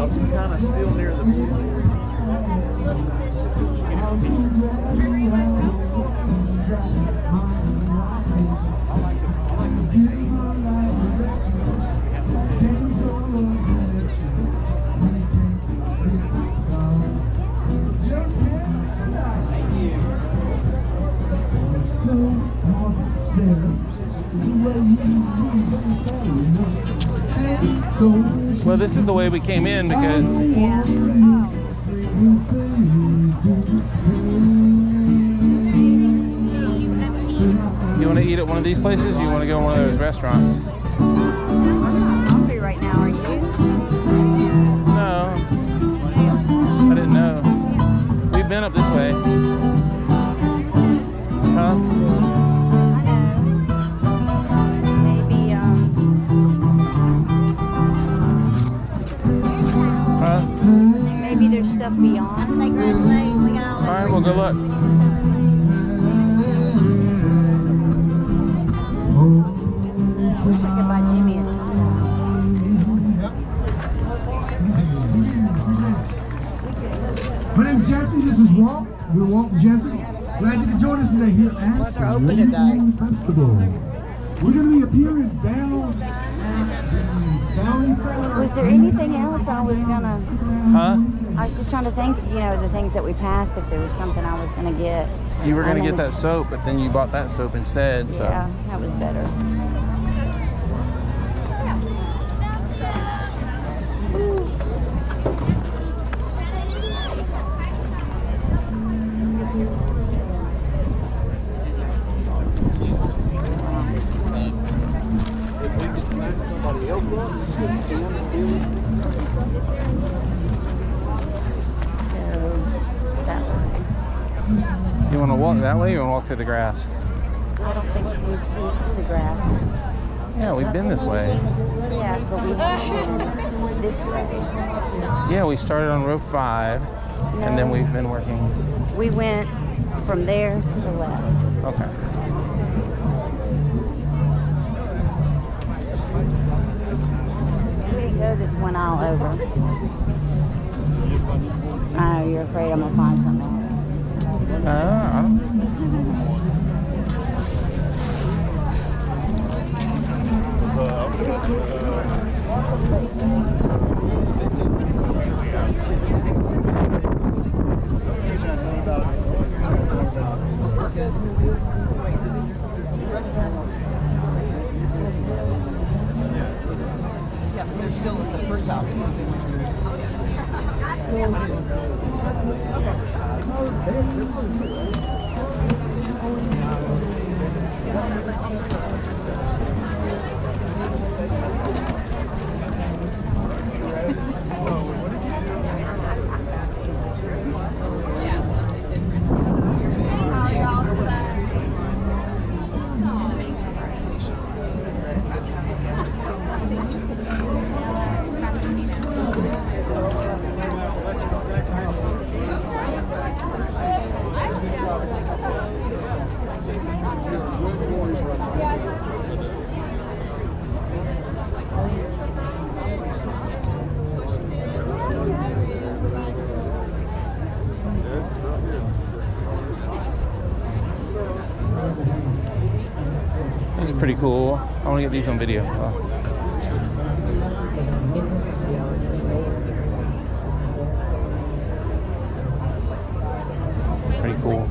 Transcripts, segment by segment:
I'm kind of still near the view. Well, this is the way we came in because you want to eat at one of these places? Or you want to go to one of those restaurants? I'm not hungry right now, are you? No, I didn't know. We've been up this way. Huh? Maybe there's stuff beyond. Alright, well, good luck. I wish I could buy Jimmy a taco. My name's Jesse, this is Walt. We're Walt and Jesse. Glad you could join us today here at They're open today. Festival. We're going to be appearing down at the Valley Fair. Was there anything else I was gonna? Huh? I was just trying to think, you know, the things that we passed, if there was something I was gonna get. You were going to get that soap, but then you bought that soap instead, so. Yeah, that was better. You want to walk that way or you want to walk through the grass? I don't think it's the grass. Yeah, we've been this way. Yeah, but we went this way. Yeah, we started on row 5, and then we've been working. We went from there to the left. Okay. We didn't go this one aisle over. I know you're afraid I'm gonna find something else. I don't. Yeah, they're still at the first house. This is pretty cool. I want to get these on video. It's pretty cool.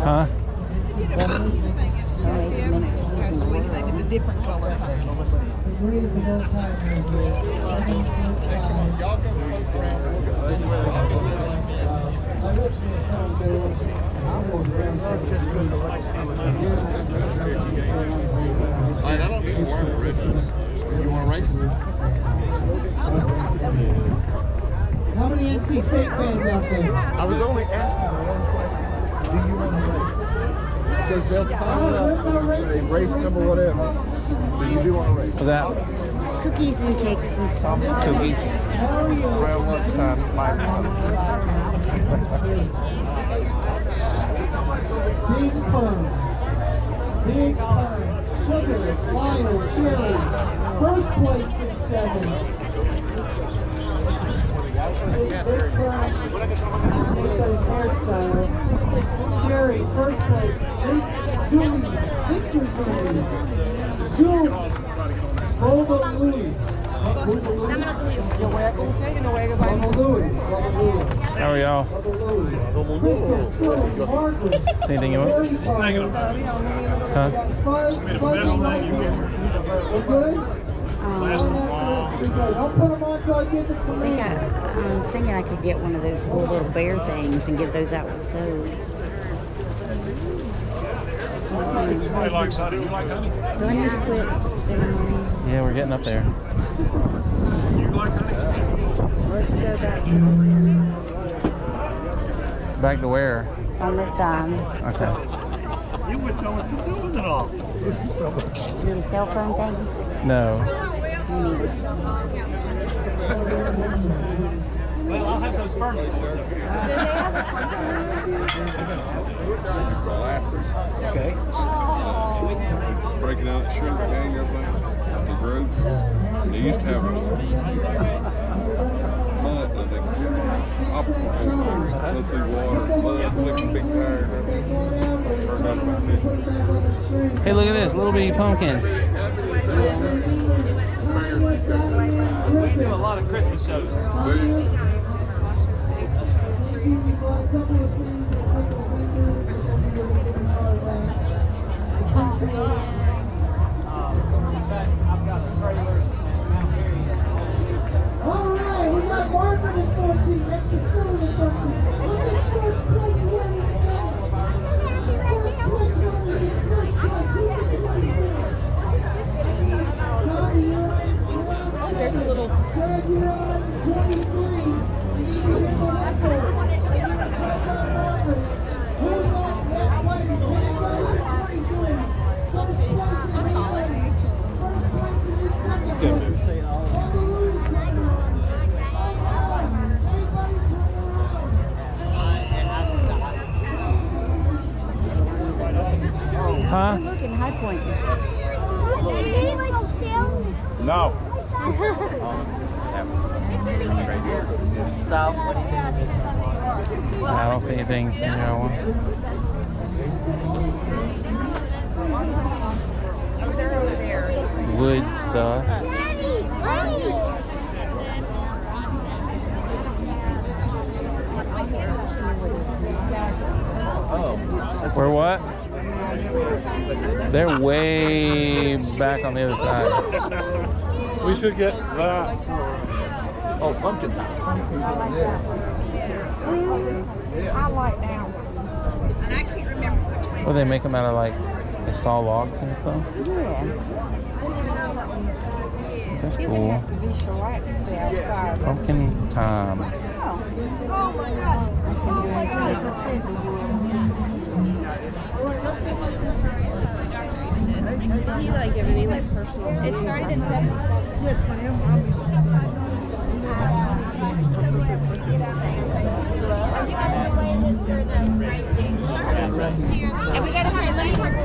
Huh? So we can make it a different color. I don't need to wear the ribbons. You want to race? How many NC State fans out there? I was only asking one question. Do you want to race? Because they'll find out a race number, whatever. So you do want to race. What's that? Cookies and cakes and stuff. Cookies. Around lunchtime, my Big fun. Big fun. Sugar, Flyer, Cherry. First place in 7. Big Brown. He's got his hairstyle. Cherry, first place. Zuli, Mr. Zuli. Zuli. Bobo Louie. Bobo Louie. How are y'all? See anything you want? Huh? We're good? Don't put them on until I get the I command. was thinking I could get one of those four little bear things and give those out with soap. Somebody likes honey. You like honey? Do I need to quit spending money? Yeah, we're getting up there. You like honey? Let's go back Back to where? on this Okay. You wouldn't know what to do with it all. little cell phone thing. No. Me neither. Well, I'll have those firmly, sir. Glasses. Okay. Breaking out Sugar Gang, everybody. The group. They used to have a mud, I think. Run through water, mud, flicking big tires. Turned out about it. Hey, look at this. Little bitty pumpkins. We do a lot of Christmas shows. All right, we got 114. That's the silver 13. Look at first place winner in 7. First place winner in first place. Who's in first place? Tommy, you're on. There's a little. Greg, you're on 23. Who's on that place? First place in the second place. Huh? Look in High Point. No. I don't see anything. You know, wood stuff. Or what? They're way back on the other side. We should get that. Oh, pumpkin. I like that one. And I can't remember which one. Well, they make them out of like, they saw logs and stuff. Yeah. That's You cool. have to be shellacked outside. Pumpkin time. Oh my God. Oh my God. Did he like give any like personal? It started in 77. Yes, ma'am. And we gotta hurry. Let me work with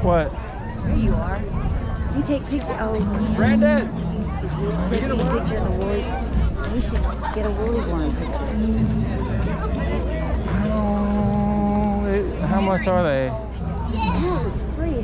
What? There you are. You take picture. Oh, Brandon! take a picture of the woolly. We should get a woolly worm picture. Oh, how much are they? Oh, it's free.